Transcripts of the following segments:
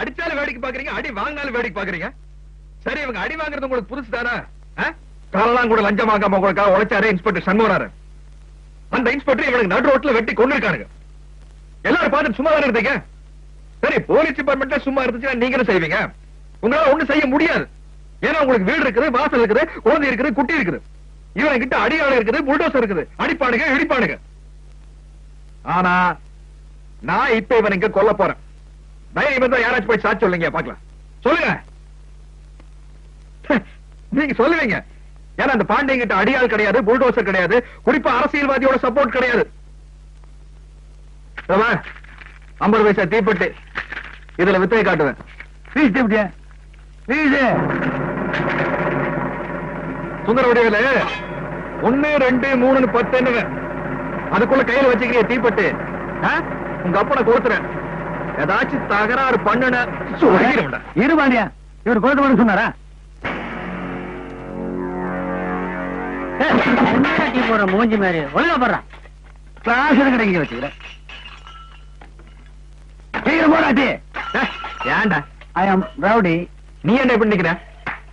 அடிச்சாலும் வேடிக்கை பாக்குறீங்க, அடி வாங்கினாலும் வேடிக்கை பாக்குறீங்க. சரி, இவங்க அடி வாங்குறது உங்களுக்கு புதுசு தானே? காலெல்லாம் கூட லஞ்சம் வாங்காம உங்களுக்காக உழைச்சாரு இன்ஸ்பெக்டர் சண்முகனாரு. அந்த இன்ஸ்பெக்டர் இவனுக்கு நடு ரோட்ல வெட்டி கொண்டு இருக்கானுங்க. எல்லாரும் பார்த்து சும்மா தானே இருந்தீங்க? சரி, போலீஸ் டிபார்ட்மெண்ட்ல சும்மா இருந்துச்சுன்னா நீங்களும் செய்வீங்க. உங்களால ஒண்ணும் செய்ய முடியாது. ஏன்னா உங்களுக்கு வீடு இருக்குது, வாசல் இருக்குது, குழந்தை இருக்குது, குட்டி இருக்குது. இவன் கிட்ட அடியாளம் இருக்குது, புல்டோசர் இருக்குது. அடிப்பானுங்க, இடிப்பானுங்க. ஆனா நான் இப்ப இவன் இங்க கொல்ல போறேன். தைரியம் தான் யாராச்சும் போய் சாட்சி சொல்லுங்க பாக்கலாம். சொல்லுங்க. நீங்க சொல்லுவீங்க. ஏன்னா அந்த பாண்டியன் கிட்ட அடியாள் கிடையாது, புல்டோசர் கிடையாது, குறிப்பா அரசியல்வாதியோட சப்போர்ட் கிடையாது. 50 பைசா தீப்பெட்டி இதுல வித்தையை காட்டுவேன். சுந்தர வடிவேலு 1 2 3 10 அதுக்குள்ள கையில வச்சுக்கிறிய தீப்பெட்டி உங்க அப்பனை கொடுத்துறேன். ஏதாச்சும் தகராறு பண்ணுன இருபாண்டியா இவர் கொடுத்து சொன்னாரா? போற மூஞ்சி மாதிரி ஒழுங்கா போடுறான். கிளாஸ் கிடைக்க வச்சுக்கிறேன். போராட்டி ஏன்டா? ஐ ஆம் ரவுடி. நீ என்ன எப்படி நிக்கிற?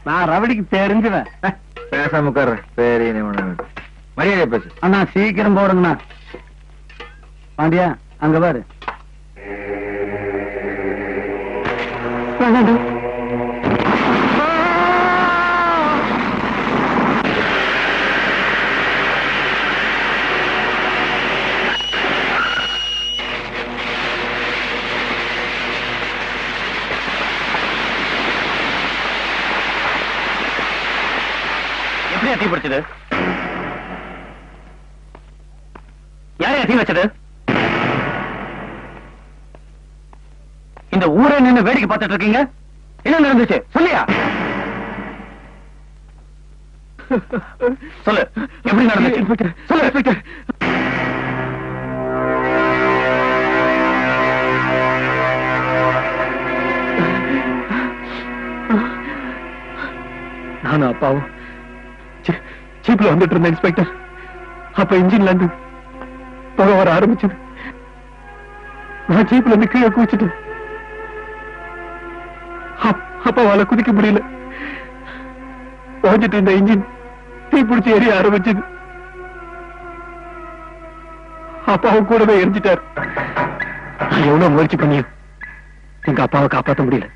நான் ரவுடிக்கு தெரிஞ்சுவேன். பேசாம உட்கார்ற. சரி, மரியாதை பேசு. அண்ணா சீக்கிரம் போடுங்கண்ணா. பாண்டியா அங்க பாரு. எப்படி தீ பிடிச்சது? யாரையா தீ வச்சது? இந்த ஊரை நின்று வேடிக்கை பார்த்துட்டு இருக்கீங்க. என்ன நடந்துச்சு சொல்லியா? சொல்லு, எப்படி நடந்துச்சு சொல்லு. நானும் அப்பாவும் ஜீப்ல வந்துட்டு இருந்த இன்ஸ்பெக்டர் அப்ப இன்ஜின்ல இருந்து புகை வர ஆரம்பிச்சது. நான் ஜீப்ல இருந்து கீழே குதிச்சுட்டேன். அப்பாவால குதிக்க முடியல. ஓஞ்சிட்டு இருந்த இன்ஜின் தீப்பிடிச்சு எரிய ஆரம்பிச்சது. அப்பாவும் கூடவே எரிஞ்சிட்டார். நான் எவ்வளவு முயற்சி பண்ணியும் எங்க அப்பாவை காப்பாற்ற முடியல.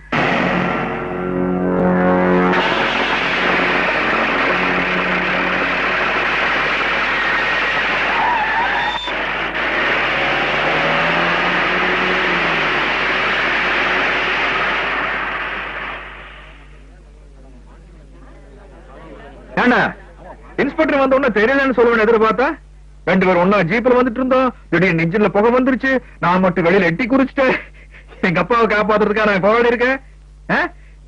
இன்ஸ்பெக்டர் வந்த உடனே தெரியலன்னு சொல்லுவேன் எதிர்பார்த்தா 2 பேரும் ஒன்னா ஜீப்ல வந்துட்டு இருந்தோம். திடீர்னு இன்ஜின்ல புகை வந்துருச்சு. நான் மட்டும் வெளியில எட்டி குறிச்சிட்டேன். எங்க அப்பாவை காப்பாத்துறதுக்கா நான் போராடி இருக்கேன்.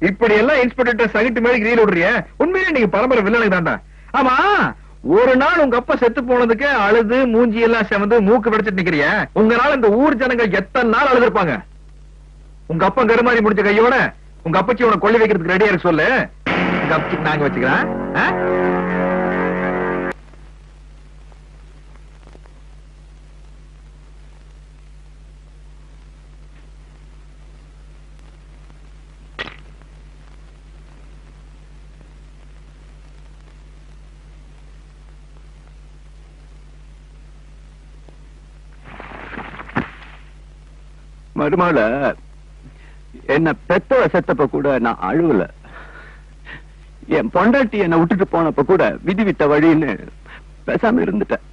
இப்படி எல்லாம் இன்ஸ்பெக்டர் சகிட்டு மேலே ரீல் விடுறிய. உண்மையிலே நீங்க பரம்பரை வில்லனுக்கு தாண்டா. ஆமா, ஒரு நாள் உங்க அப்பா செத்து போனதுக்கு அழுது மூஞ்சி எல்லாம் செவந்து மூக்கு வெடிச்சிட்டு நிக்கிறிய. உங்களால இந்த ஊர் ஜனங்க எத்தனை நாள் அழுதுருப்பாங்க. உங்க அப்பா கருமாறி முடிச்ச கையோட உங்க அப்பச்சி உன கொள்ளி வைக்கிறதுக்கு ரெடியா இருக்கு சொல்லு. உங்க அப்பச்சிக்கு நாங்க வச்சுக்கிறேன். மருமகள என்ன பெத்தவ செத்தப்ப கூட நான் அழுவல. என் பொண்டாட்டி என்ன விட்டுட்டு போனப்ப கூட விதி விட்ட வழின்னு பேசாம இருந்துட்டேன்.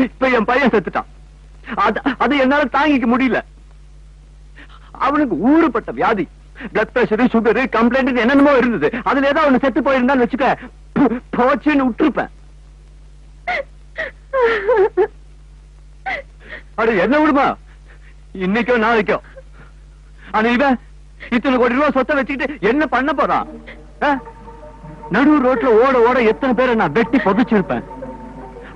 இப்ப என் பையன் செத்துட்டான். அது என்னால தாங்கிக்க முடியல. அவனுக்கு ஊறுபட்ட வியாதி, பிளட் பிரஷர், சுகர், கம்ப்ளைண்ட் என்னென்னமோ இருந்தது. அதுல ஏதாவது அவனு செத்து போயிருந்தான்னு வச்சுக்க, போச்சுன்னு விட்டுருப்பேன். அது என்ன விடுமா இன்னைக்கோ நாளைக்கோ. ஆனா இவன் இத்தனை கோடி ரூபாய் சொத்தை வச்சுக்கிட்டு என்ன பண்ண போறான்? நடு ரோட்ல ஓட ஓட எத்தனை பேரை நான் வெட்டி புதைச்சிருப்பேன்.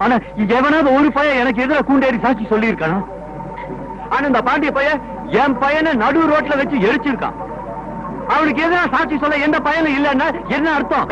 ஆனா எவனாவது ஒரு பையன் எனக்கு எதிராக கூண்டேறி சாட்சி சொல்லியிருக்கானா? ஆனா இந்த பாண்டிய பையன் என் பையனை நடு ரோட்ல வச்சு எரிச்சிருக்கான். அவனுக்கு எதிராக சாட்சி சொல்ல எந்த பையனும் இல்லைன்னா என்ன அர்த்தம்?